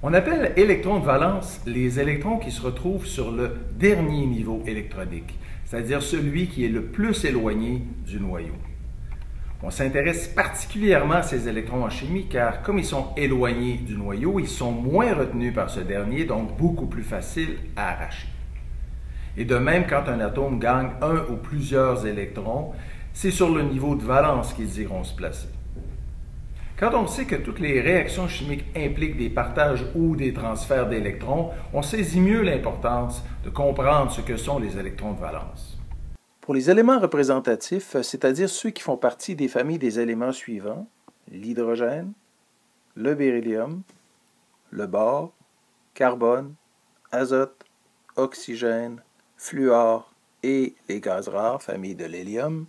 On appelle électrons de valence les électrons qui se retrouvent sur le dernier niveau électronique, c'est-à-dire celui qui est le plus éloigné du noyau. On s'intéresse particulièrement à ces électrons en chimie car comme ils sont éloignés du noyau, ils sont moins retenus par ce dernier, donc beaucoup plus faciles à arracher. Et de même, quand un atome gagne un ou plusieurs électrons, c'est sur le niveau de valence qu'ils iront se placer. Quand on sait que toutes les réactions chimiques impliquent des partages ou des transferts d'électrons, on saisit mieux l'importance de comprendre ce que sont les électrons de valence. Pour les éléments représentatifs, c'est-à-dire ceux qui font partie des familles des éléments suivants, l'hydrogène, le beryllium, le bore, carbone, azote, oxygène, fluor et les gaz rares, famille de l'hélium,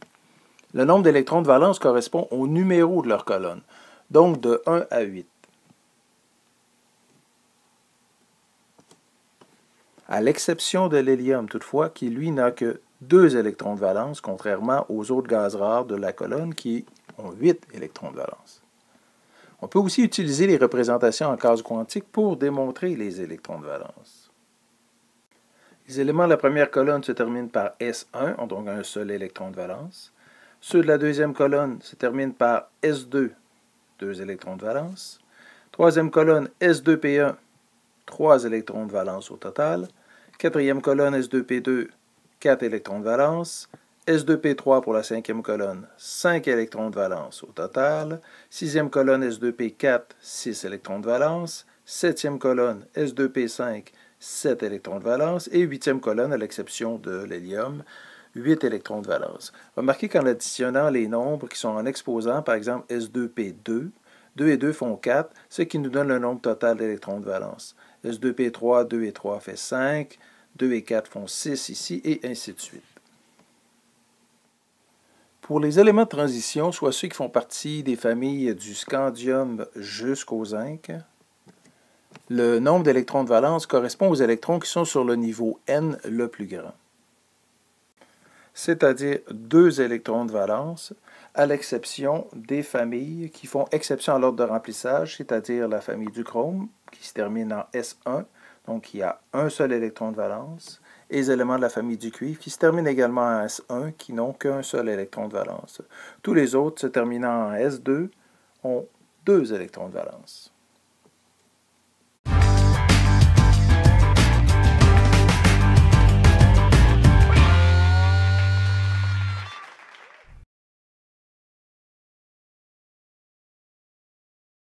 le nombre d'électrons de valence correspond au numéro de leur colonne, donc de 1 à 8. À l'exception de l'hélium, toutefois, qui lui n'a que 2 électrons de valence, contrairement aux autres gaz rares de la colonne qui ont 8 électrons de valence. On peut aussi utiliser les représentations en case quantique pour démontrer les électrons de valence. Les éléments de la première colonne se terminent par S1, ont donc un seul électron de valence. Ceux de la deuxième colonne se terminent par S2, 2 électrons de valence. Troisième colonne, S2P1, 3 électrons de valence au total. Quatrième colonne, S2P2, 4 électrons de valence. S2P3 pour la cinquième colonne, 5 électrons de valence au total. Sixième colonne, S2P4, 6 électrons de valence. Septième colonne, S2P5, 7 électrons de valence. Et huitième colonne, à l'exception de l'hélium, 8 électrons de valence. Remarquez qu'en additionnant les nombres qui sont en exposant, par exemple S2P2, 2 et 2 font 4, ce qui nous donne le nombre total d'électrons de valence. S2P3, 2 et 3 fait 5, 2 et 4 font 6 ici, et ainsi de suite. Pour les éléments de transition, soit ceux qui font partie des familles du scandium jusqu'au zinc, le nombre d'électrons de valence correspond aux électrons qui sont sur le niveau N le plus grand, c'est-à-dire 2 électrons de valence, à l'exception des familles qui font exception à l'ordre de remplissage, c'est-à-dire la famille du chrome, qui se termine en S1, donc qui a un seul électron de valence, et les éléments de la famille du cuivre, qui se terminent également en S1, qui n'ont qu'un seul électron de valence. Tous les autres, se terminant en S2, ont 2 électrons de valence.